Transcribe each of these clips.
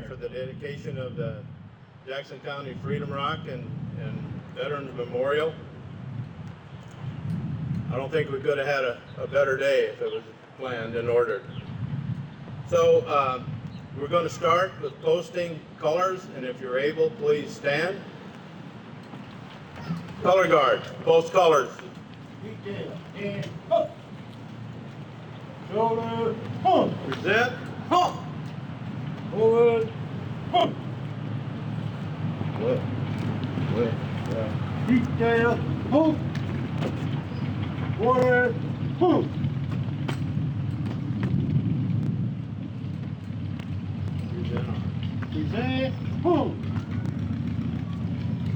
prayer for the dedication of the Jackson County Freedom Rock and Veterans Memorial. I don't think we could have had a better day if it was planned and ordered. So we're going to start with posting colors, and if you're able, please stand. Color guard, post colors. Detail, and up. Shoulder, pump. Present. Pump. Forward, pump. Detail, pump. Forward, pump. Present, pump.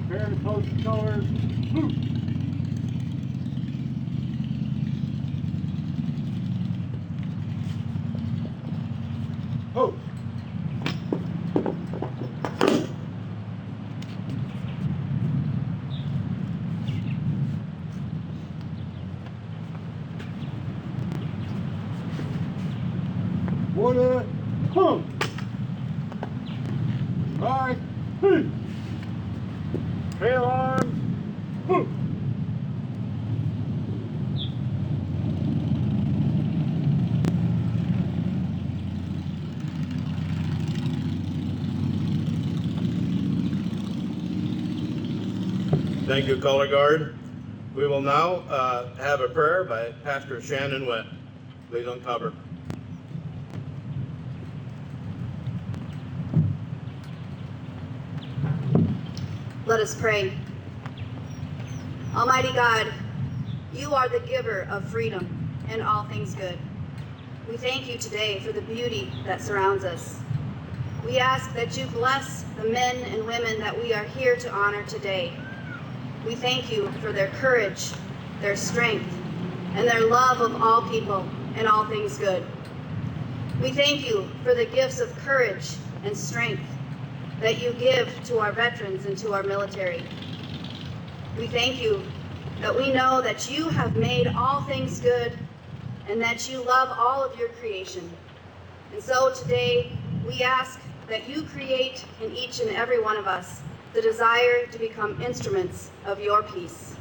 Prepare to post the colors, pump. Post. Water, pump. Right, pump. Tail arm, pump. Thank you, color guard. We will now have a prayer by Pastor Shannon Wett. Please uncover. Let us pray. Almighty God, you are the giver of freedom and all things good. We thank you today for the beauty that surrounds us. We ask that you bless the men and women that we are here to honor today. We thank you for their courage, their strength, and their love of all people and all things good. We thank you for the gifts of courage and strength that you give to our veterans and to our military. We thank you that we know that you have made all things good and that you love all of your creation. And so today we ask that you create in each and every one of us the desire to become instruments of your peace.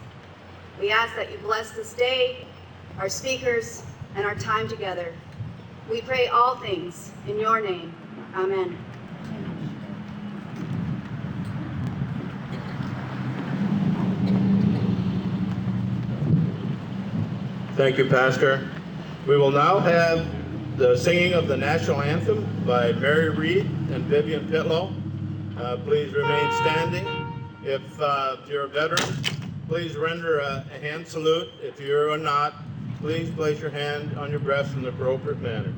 We ask that you bless this day, our speakers, and our time together. We pray all things in your name. Amen. Thank you, Pastor. We will now have the singing of the national anthem by Mary Reed and Vivian Pitlow. Please remain standing. If you're a veteran, please render a hand salute. If you're not, please place your hand on your breast in the appropriate manner.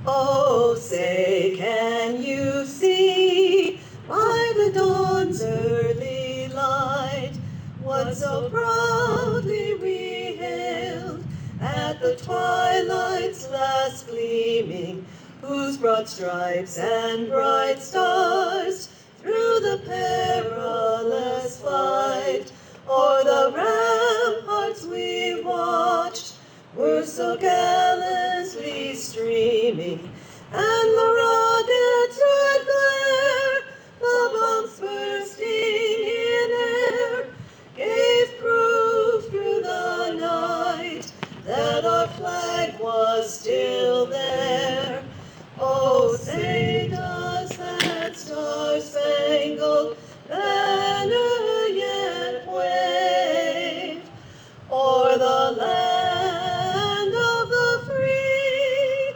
Oh, say, can you see by the dawn's early light what so proudly we hailed at the twilight's last gleaming, whose broad stripes and bright stars through the perilous fight o'er the ramparts we watched were so gallantly streaming, and the rocket's red glare, the bombs bursting in air, gave proof through the night that our flag was still there. Oh, say does that star-spangled banner yet wave o'er the land of the free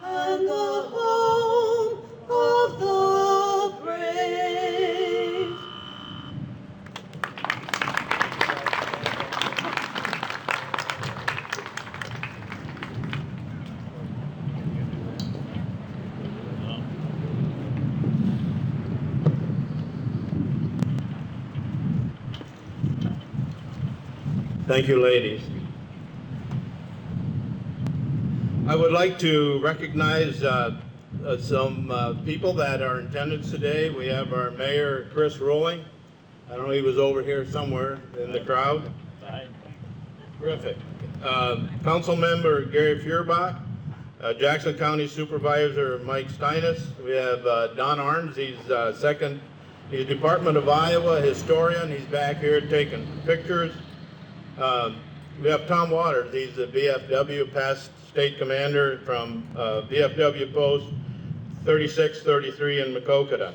and the home of the brave? Thank you, ladies. I would like to recognize some people that are in attendance today. We have our Mayor, Chris Rowling. I don't know, he was over here somewhere in the crowd. Terrific. Council Member Gary Feuerbach, Jackson County Supervisor Mike Steinis. We have Don Arns, he's Department of Iowa historian. He's back here taking pictures. We have Tom Waters, he's the VFW past state commander from VFW Post 3633 in Macokota.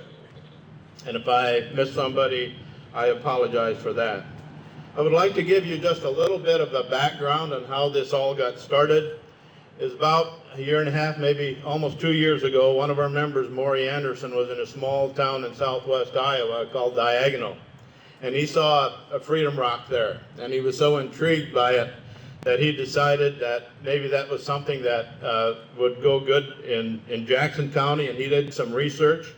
And if I miss somebody, I apologize for that. I would like to give you just a little bit of a background on how this all got started. It's about a year and a half, maybe almost 2 years ago, one of our members, Maury Anderson, was in a small town in southwest Iowa called Diagonal. And he saw a Freedom Rock there, and he was so intrigued by it that he decided that maybe that was something that would go good in Jackson County, and he did some research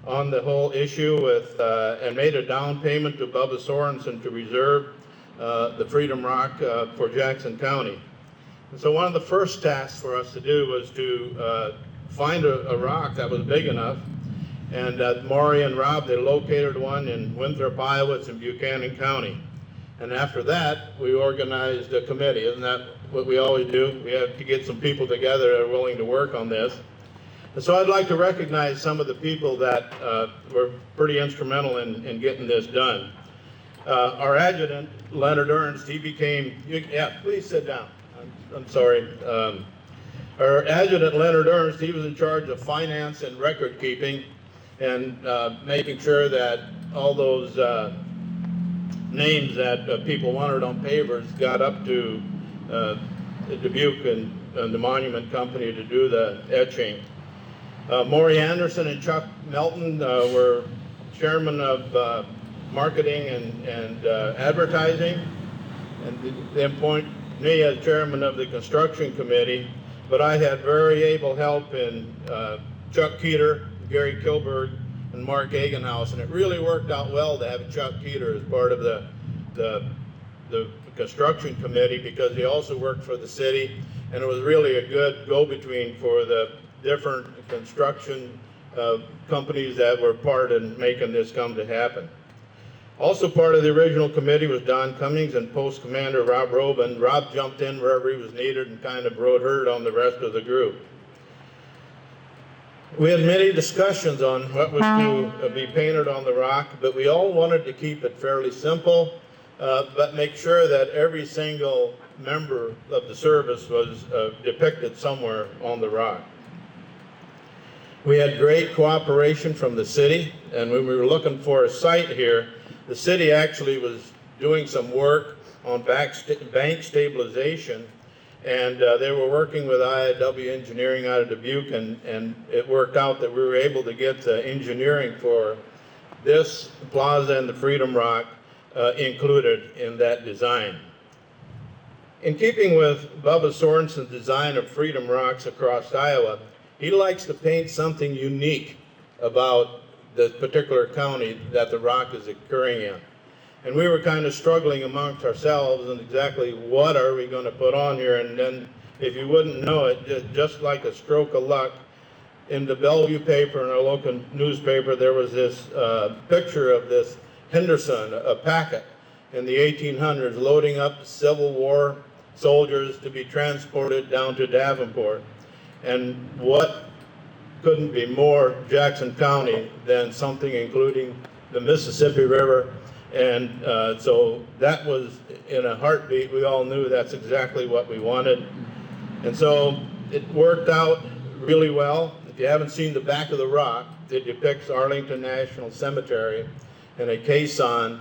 on the whole issue with, and made a down payment to Bubba Sorensen to reserve the Freedom Rock for Jackson County. And so one of the first tasks for us to do was to find a rock that was big enough. And Maury and Rob, they located one in Winthrop, Iowa. It's in Buchanan County. And after that, we organized a committee. Isn't that what we always do? We have to get some people together that are willing to work on this. And so I'd like to recognize some of the people that were pretty instrumental in getting this done. Our adjutant, Leonard Ernst, he became, yeah, please sit down. I'm sorry. Our adjutant, Leonard Ernst, he was in charge of finance and record keeping and making sure that all those names that people wanted on pavers got up to Dubuque and the Monument Company to do the etching. Maury Anderson and Chuck Melton were chairman of marketing and advertising, and they appointed me as chairman of the construction committee, but I had very able help in Chuck Keeter, Gary Kilberg, and Mark Agenhouse, and it really worked out well to have Chuck Keeter as part of the construction committee, because he also worked for the city, and it was really a good go-between for the different construction companies that were part in making this come to happen. Also part of the original committee was Don Cummings and Post Commander Rob Robin. Rob jumped in wherever he was needed and kind of rode herd on the rest of the group. We had many discussions on what was to be painted on the rock, but we all wanted to keep it fairly simple, but make sure that every single member of the service was depicted somewhere on the rock. We had great cooperation from the city, and when we were looking for a site here, the city actually was doing some work on bank stabilization, and they were working with IIW Engineering out of Dubuque, and it worked out that we were able to get the engineering for this plaza and the Freedom Rock included in that design. In keeping with Bubba Sorensen's design of Freedom Rocks across Iowa, he likes to paint something unique about the particular county that the rock is occurring in. And we were kind of struggling amongst ourselves and exactly what are we going to put on here. And then, if you wouldn't know it, just like a stroke of luck, in the Bellevue paper, in our local newspaper, there was this picture of this Henderson, a packet in the 1800s, loading up Civil War soldiers to be transported down to Davenport. And what couldn't be more Jackson County than something including the Mississippi River. And so that was in a heartbeat. We all knew that's exactly what we wanted. And so it worked out really well. If you haven't seen the back of the rock, it depicts Arlington National Cemetery and a caisson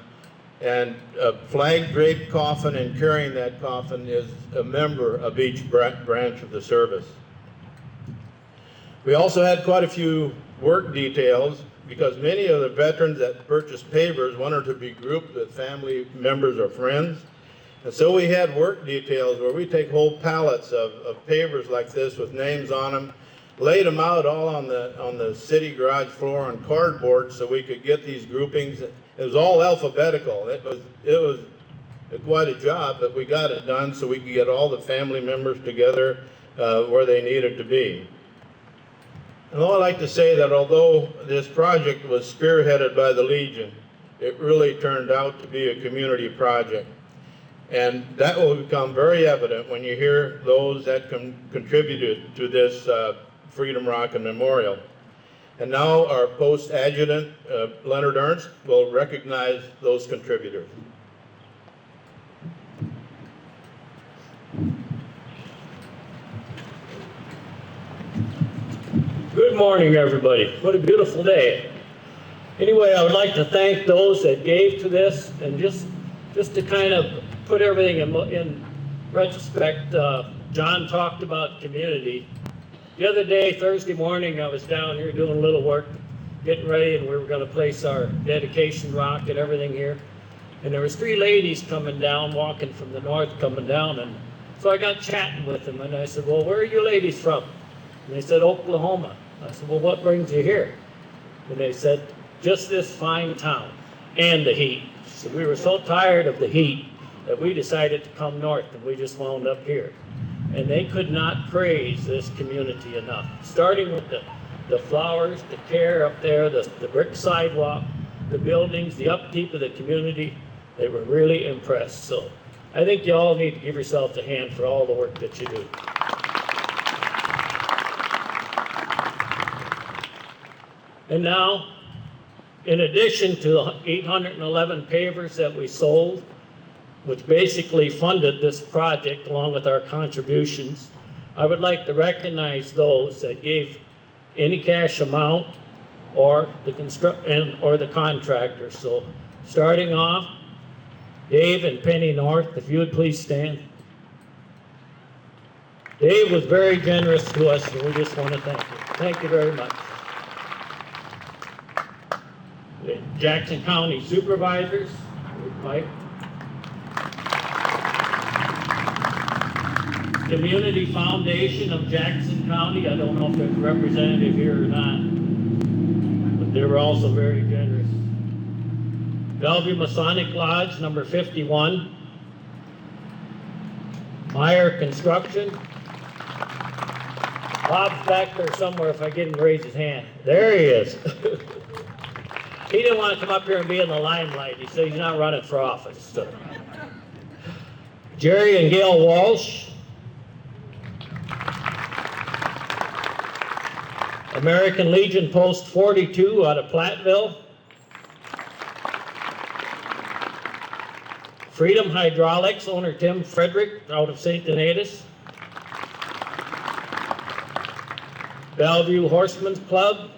and a flag draped coffin, and carrying that coffin is a member of each branch of the service. We also had quite a few work details because many of the veterans that purchased pavers wanted to be grouped with family members or friends. And so we had work details where we take whole pallets of pavers like this with names on them, laid them out all on the city garage floor on cardboard so we could get these groupings. It was all alphabetical. It was quite a job, but we got it done so we could get all the family members together where they needed to be. And I'd like to say that although this project was spearheaded by the Legion, it really turned out to be a community project. And that will become very evident when you hear those that contributed to this Freedom Rock and Memorial. And now our Post Adjutant, Leonard Ernst, will recognize those contributors. Good morning, everybody. What a beautiful day. Anyway, I would like to thank those that gave to this, and just to kind of put everything in retrospect, John talked about community. The other day, Thursday morning, I was down here doing a little work, getting ready, and we were going to place our dedication rock and everything here. And there was 3 ladies coming down, walking from the north, coming down, and so I got chatting with them, and I said, well, where are you ladies from? And they said, Oklahoma. I said, well, what brings you here? And they said, just this fine town and the heat. So we were so tired of the heat that we decided to come north, and we just wound up here. And they could not praise this community enough. Starting with the flowers, the care up there, the brick sidewalk, the buildings, the upkeep of the community, they were really impressed. So I think you all need to give yourself a hand for all the work that you do. And now, in addition to the 811 pavers that we sold, which basically funded this project along with our contributions, I would like to recognize those that gave any cash amount or the contractors. So starting off, Dave and Penny North, if you would please stand. Dave was very generous to us, and we just want to thank you. Thank you very much. Jackson County Supervisors, Mike. Community Foundation of Jackson County, I don't know if there's a representative here or not, but they were also very generous. Bellevue Masonic Lodge, number 51. Meyer Construction. Bob's back there somewhere if I get him to raise his hand. There he is. He didn't want to come up here and be in the limelight. He said he's not running for office. So. Jerry and Gail Walsh. American Legion Post 42 out of Platteville. Freedom Hydraulics, owner Tim Frederick out of St. Donatus. Bellevue Horsemen's Club.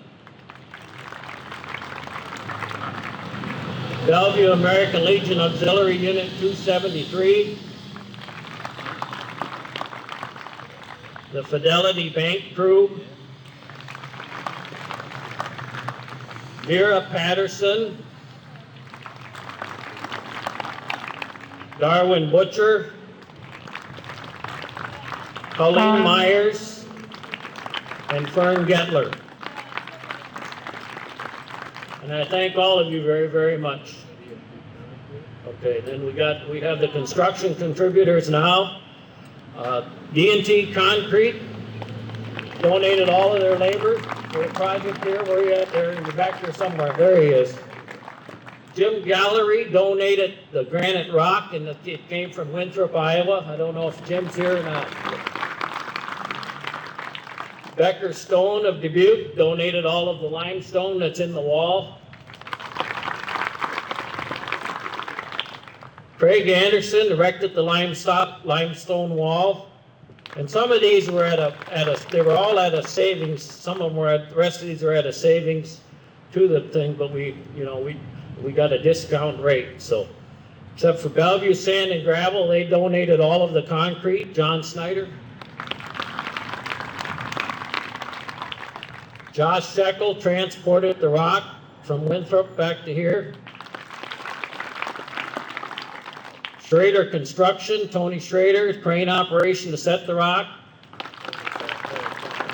Bellevue American Legion Auxiliary Unit 273. The Fidelity Bank Crew. Vera Patterson. Darwin Butcher. Colleen Myers. And Fern Getler. And I thank all of you very, very much. Okay, then we have the construction contributors now. D&T Concrete donated all of their labor for the project here. Where are you at there? You're back there somewhere. There he is. Jim Gallery donated the granite rock, and it came from Winthrop, Iowa. I don't know if Jim's here or not. Becker Stone of Dubuque donated all of the limestone that's in the wall. Craig Anderson erected the limestone wall. And some of these were they were all at a savings. Some of them were the rest of these are at a savings to the thing, but we got a discount rate. So, except for Bellevue Sand and Gravel, they donated all of the concrete. John Snyder. Josh Shekel transported the rock from Winthrop back to here. Schrader Construction, Tony Schrader, crane operation to set the rock.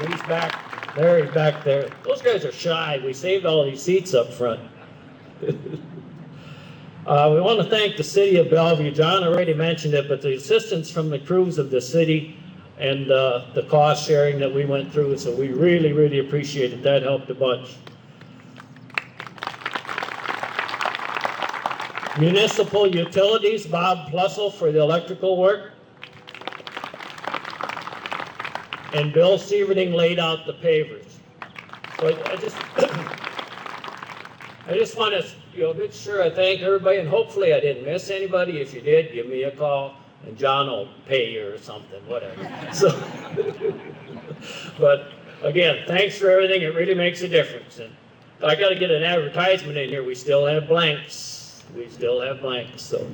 He's back there, he's back there. Those guys are shy. We saved all these seats up front. We want to thank the city of Bellevue. John already mentioned it, but the assistance from the crews of the city and the cost sharing that we went through, so we really, really appreciate it. That helped a bunch. Municipal Utilities, Bob Plussel for the electrical work. And Bill Sieverding laid out the pavers. So I just want to, make sure I thank everybody, and hopefully I didn't miss anybody. If you did, give me a call, and John will pay you or something, whatever. So, but again, thanks for everything. It really makes a difference. And I got to get an advertisement in here. We still have blanks. So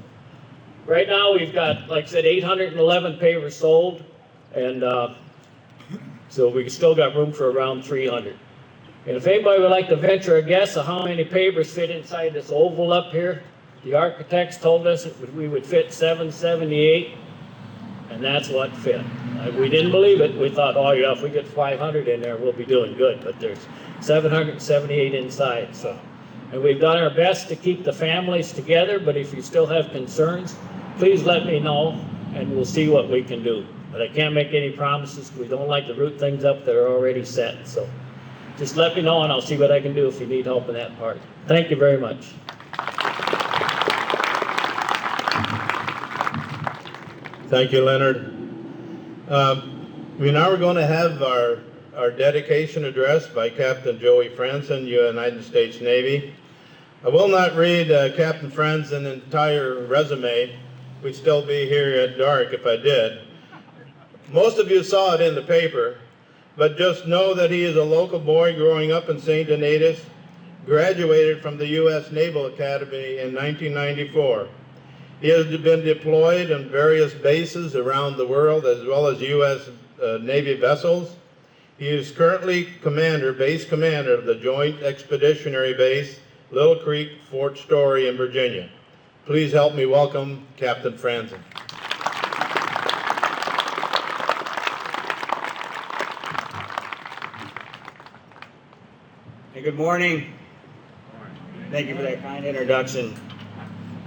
right now we've got, like I said, 811 pavers sold, and so we still got room for around 300. And if anybody would like to venture a guess of how many pavers fit inside this oval up here, the architects told us we would fit 778, and that's what fit. We didn't believe it. We thought, oh yeah, if we get 500 in there, we'll be doing good. But there's 778 inside. So, and we've done our best to keep the families together. But if you still have concerns, please let me know, and we'll see what we can do. But I can't make any promises. We don't like to root things up that are already set. So just let me know, and I'll see what I can do if you need help in that part. Thank you very much. Thank you, Leonard. We now are going to have our dedication address by Captain Joey Franzen, United States Navy. I will not read Captain Franzen's entire resume. We'd still be here at dark if I did. Most of you saw it in the paper, but just know that he is a local boy growing up in St. Donatus, graduated from the U.S. Naval Academy in 1994. He has been deployed on various bases around the world, as well as U.S. Navy vessels. He is currently base commander of the Joint Expeditionary Base, Little Creek, Fort Story in Virginia. Please help me welcome Captain Franzen. Hey, good morning. Thank you for that kind introduction.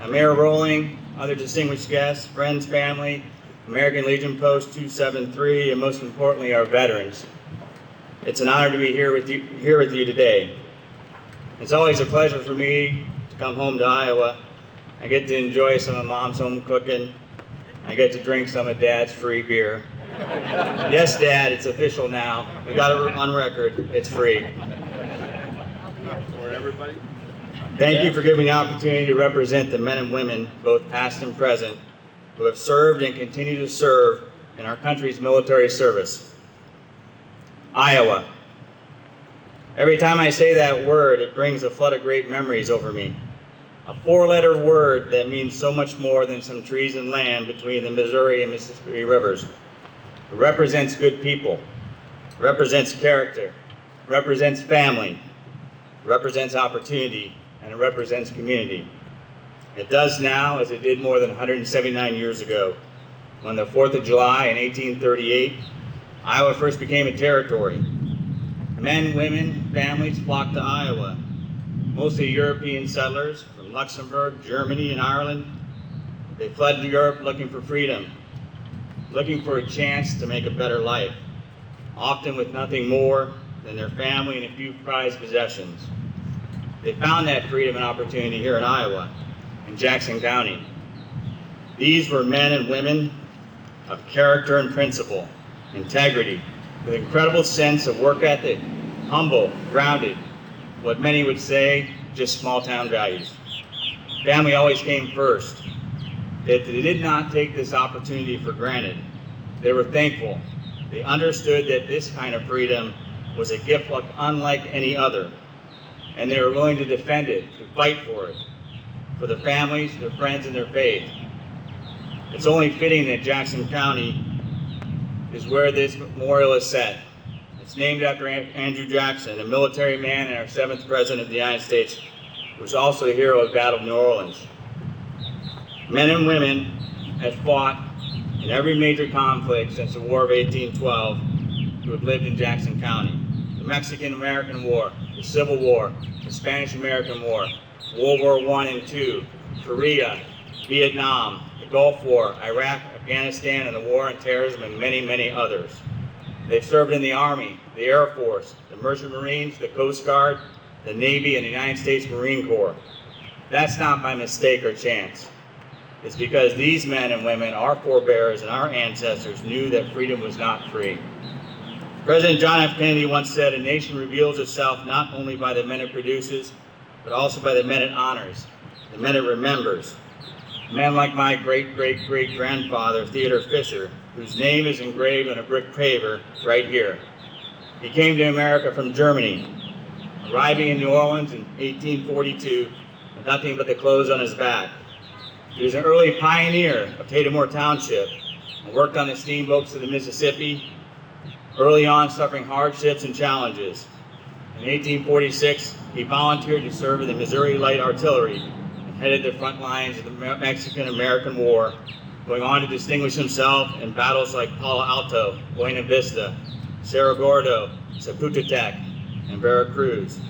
I'm Mayor Rolling, other distinguished guests, friends, family, American Legion Post 273, and most importantly, our veterans. It's an honor to be here with you today. It's always a pleasure for me to come home to Iowa. I get to enjoy some of Mom's home cooking. I get to drink some of Dad's free beer. Yes, Dad, it's official now. We got it on record. It's free. For everybody. Thank you for giving me the opportunity to represent the men and women, both past and present, who have served and continue to serve in our country's military service. Iowa. Every time I say that word, it brings a flood of great memories over me. A four-letter word that means so much more than some trees and land between the Missouri and Mississippi rivers. It represents good people, represents character, represents family, represents opportunity, and it represents community. It does now as it did more than 179 years ago, when the 4th of July in 1838, Iowa first became a territory. Men, women, families flocked to Iowa, mostly European settlers from Luxembourg, Germany, and Ireland. They fled to Europe looking for freedom, looking for a chance to make a better life, often with nothing more than their family and a few prized possessions. They found that freedom and opportunity here in Iowa, in Jackson County. These were men and women of character and principle, integrity, with incredible sense of work ethic, humble, grounded, what many would say, just small town values. Family always came first. They did not take this opportunity for granted. They were thankful. They understood that this kind of freedom was a gift unlike any other, and they were willing to defend it, to fight for their families, their friends, and their faith. It's only fitting that Jackson County is where this memorial is set. It's named after Andrew Jackson, a military man and our 7th President of the United States, who was also a hero of the Battle of New Orleans. Men and women have fought in every major conflict since the War of 1812 who have lived in Jackson County. The Mexican-American War, the Civil War, the Spanish-American War, World War I and II, Korea, Vietnam, the Gulf War, Iraq, Afghanistan, and the War on Terrorism, and many, many others. They've served in the Army, the Air Force, the Merchant Marines, the Coast Guard, the Navy, and the United States Marine Corps. That's not by mistake or chance. It's because these men and women, our forebears and our ancestors, knew that freedom was not free. President John F. Kennedy once said, "A nation reveals itself not only by the men it produces, but also by the men it honors, the men it remembers." Men like my great-great-great-grandfather, Theodore Fisher, whose name is engraved on a brick paver right here. He came to America from Germany, arriving in New Orleans in 1842 with nothing but the clothes on his back. He was an early pioneer of Tatamore Township and worked on the steamboats of the Mississippi, early on suffering hardships and challenges. In 1846, he volunteered to serve in the Missouri Light Artillery and headed the front lines of the Mexican-American War, going on to distinguish himself in battles like Palo Alto, Buena Vista, Cerro Gordo, Zapotec, and Veracruz.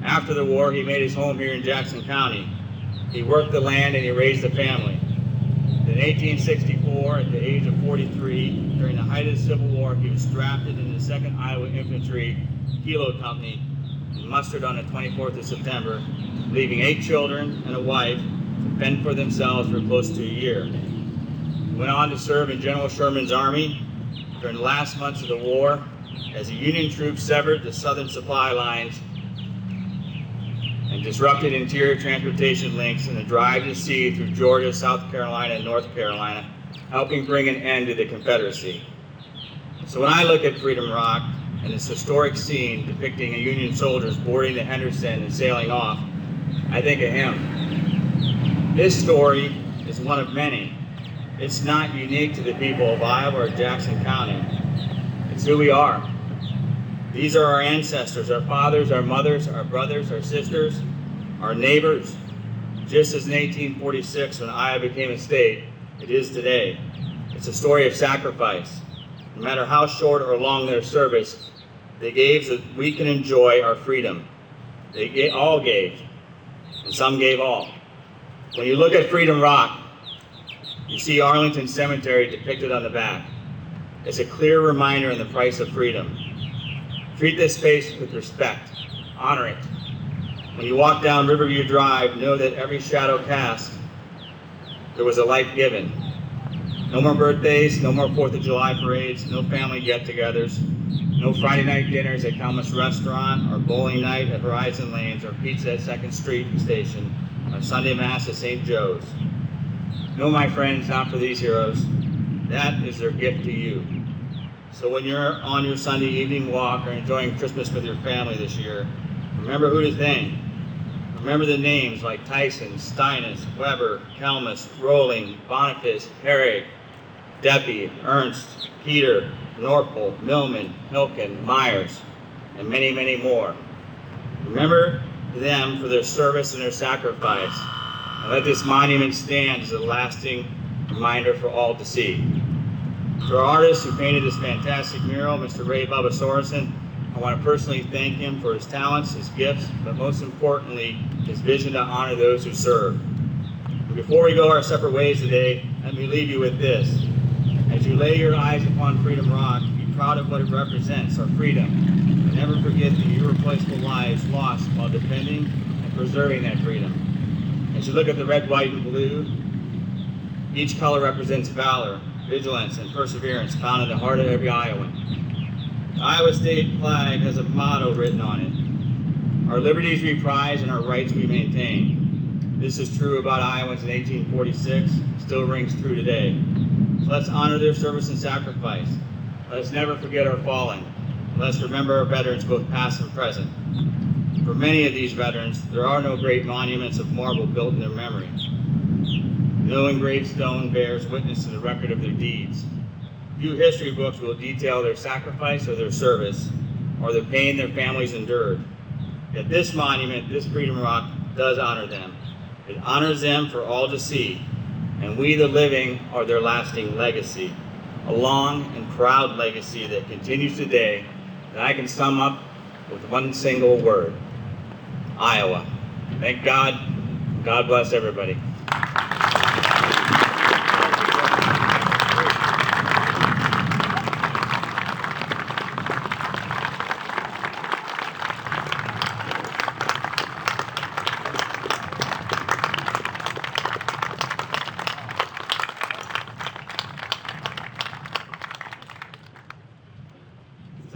After the war, he made his home here in Jackson County. He worked the land and he raised a family. In 1864, at the age of 43, during the height of the Civil War, he was drafted into the 2nd Iowa Infantry Kilo Company and mustered on the 24th of September, leaving 8 children and a wife to fend for themselves for close to a year. He went on to serve in General Sherman's army during the last months of the war as the Union troops severed the southern supply lines and disrupted interior transportation links in the drive to sea through Georgia, South Carolina, and North Carolina, helping bring an end to the Confederacy. So when I look at Freedom Rock and this historic scene depicting Union soldiers boarding the Henderson and sailing off, I think of him. This story is one of many. It's not unique to the people of Iowa or Jackson County. It's who we are. These are our ancestors, our fathers, our mothers, our brothers, our sisters, our neighbors. Just as in 1846 when Iowa became a state, it is today. It's a story of sacrifice. No matter how short or long their service, they gave so that we can enjoy our freedom. They all gave, and some gave all. When you look at Freedom Rock, you see Arlington Cemetery depicted on the back. It's a clear reminder of the price of freedom. Treat this space with respect. Honor it. When you walk down Riverview Drive, know that every shadow cast, there was a life given. No more birthdays, no more 4th of July parades, no family get-togethers, no Friday night dinners at Calmus Restaurant, or bowling night at Horizon Lanes, or pizza at 2nd Street Station, or Sunday Mass at St. Joe's. No, my friends, not for these heroes. That is their gift to you. So when you're on your Sunday evening walk or enjoying Christmas with your family this year, remember who to thank. Remember the names like Tyson, Steinis, Weber, Kelmus, Rolling, Boniface, Herrig, Deppie, Ernst, Peter, Norpel, Millman, Hilken, Myers, and many, many more. Remember them for their service and their sacrifice, and let this monument stand as a lasting reminder for all to see. To our artist who painted this fantastic mural, Mr. Ray Bubba Sorensen, I want to personally thank him for his talents, his gifts, but most importantly, his vision to honor those who serve. And before we go our separate ways today, let me leave you with this. As you lay your eyes upon Freedom Rock, be proud of what it represents, our freedom, and never forget the irreplaceable lives lost while defending and preserving that freedom. As you look at the red, white, and blue, each color represents valor, vigilance, and perseverance found in the heart of every Iowan. The Iowa state flag has a motto written on it: our liberties we prize and our rights we maintain. This is true about Iowans in 1846, still rings true today. So let's honor their service and sacrifice. Let's never forget our fallen. Let's remember our veterans, both past and present. For many of these veterans, there are no great monuments of marble built in their memory. No engraved stone bears witness to the record of their deeds. Few history books will detail their sacrifice or their service, or the pain their families endured. Yet this monument, this Freedom Rock, does honor them. It honors them for all to see, and we, the living, are their lasting legacy. A long and proud legacy that continues today, that I can sum up with one single word: Iowa. Thank God. God bless everybody.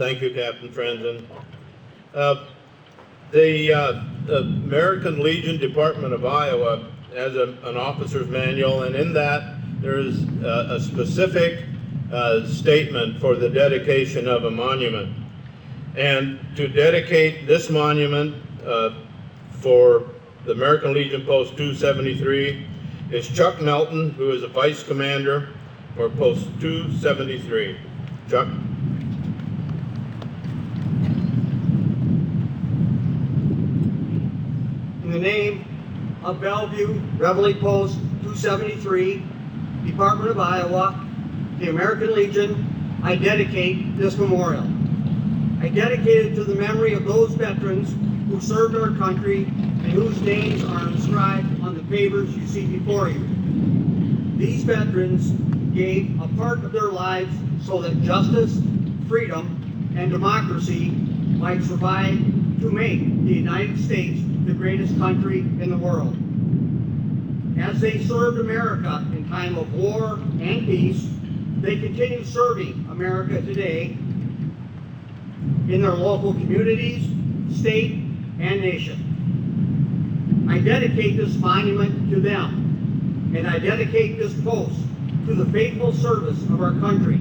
Thank you, Captain Franzen. The American Legion Department of Iowa has an officer's manual, and in that there is a specific statement for the dedication of a monument. And to dedicate this monument for the American Legion Post 273 is Chuck Melton, who is a vice commander for Post 273. Chuck? In the name of Bellevue, Reveille Post 273, Department of Iowa, the American Legion, I dedicate this memorial. I dedicate it to the memory of those veterans who served our country and whose names are inscribed on the papers you see before you. These veterans gave a part of their lives so that justice, freedom, and democracy might survive to make the United States the greatest country in the world. As they served America in time of war and peace, they continue serving America today in their local communities, state, and nation. I dedicate this monument to them, and I dedicate this post to the faithful service of our country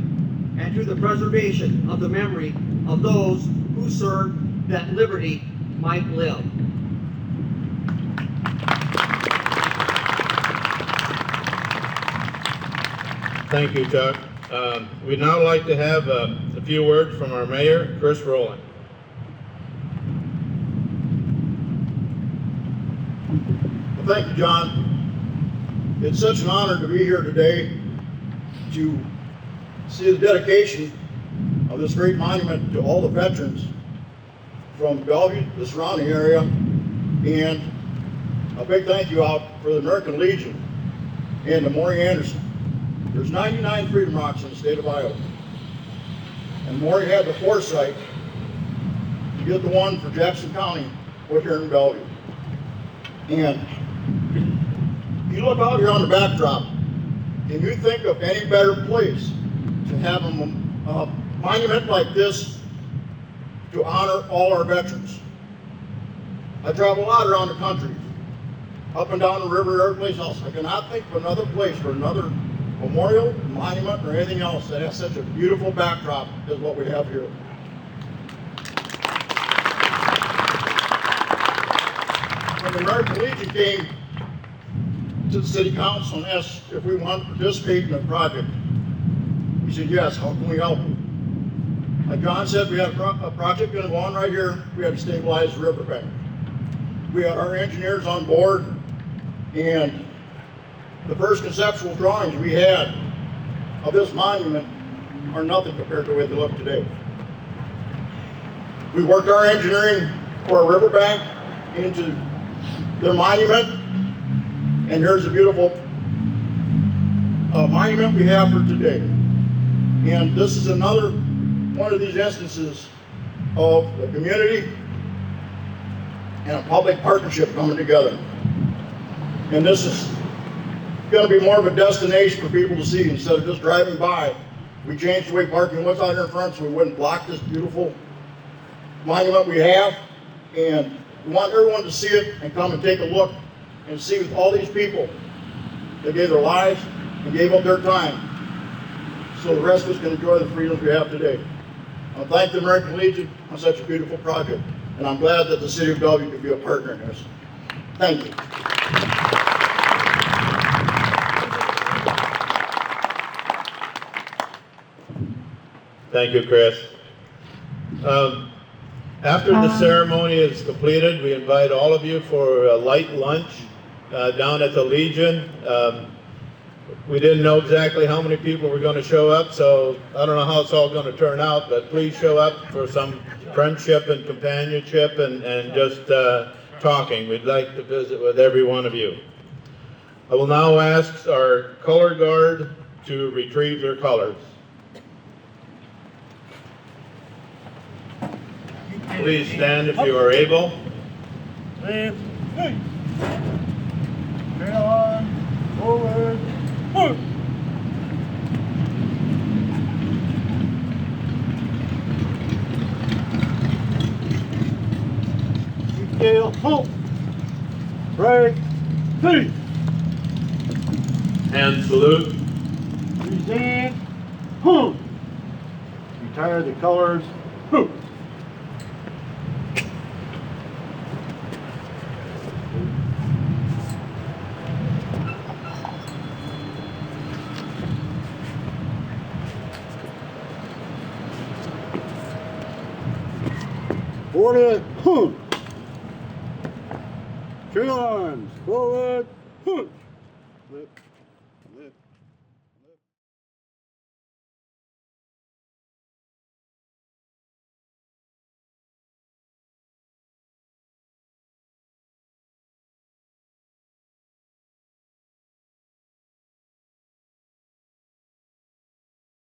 and to the preservation of the memory of those who served that liberty might live. Thank you, Chuck. We'd now like to have a few words from our mayor, Chris Rowland. Well, thank you, John. It's such an honor to be here today to see the dedication of this great monument to all the veterans from Bellevue, the surrounding area, and a big thank you out for the American Legion and to Maury Anderson. There's 99 Freedom Rocks in the state of Iowa, and Maury had the foresight to get the one for Jackson County put here in Bellevue. And you look out here on the backdrop, and you think of any better place to have a monument like this to honor all our veterans. I travel a lot around the country, up and down the river, every place else. I cannot think of another place for another memorial, monument, or anything else that has such a beautiful backdrop as what we have here. When the American Legion came to the city council and asked if we wanted to participate in the project, we said, yes, how can we help you? Like John said, we had a project going to go on right here. We had to stabilize the riverbank. We had our engineers on board, and the first conceptual drawings we had of this monument are nothing compared to the way they look today. We worked our engineering for a riverbank into their monument, and here's a beautiful monument we have for today. And this is another one of these instances of the community and a public partnership coming together. And this is going to be more of a destination for people to see instead of just driving by. We changed the way parking was out here in front so we wouldn't block this beautiful monument we have. And we want everyone to see it and come and take a look and see with all these people that gave their lives and gave up their time so the rest of us can enjoy the freedoms we have today. I thank the American Legion on such a beautiful project, and I'm glad that the city of Bellevue could be a partner in this. Thank you. Thank you, Chris. After the ceremony is completed, we invite all of you for a light lunch down at the Legion. We didn't know exactly how many people were going to show up, so I don't know how it's all going to turn out, but please show up for some friendship and companionship and just talking. We'd like to visit with every one of you. I will now ask our color guard to retrieve their colors. Please stand if you are able. Left, hey. Straight on, forward, move. scale, halt. Break, cease. And salute. Present, huh. Retire the colors, huh. Order, huh. Tree lines, forward, huh. Flip.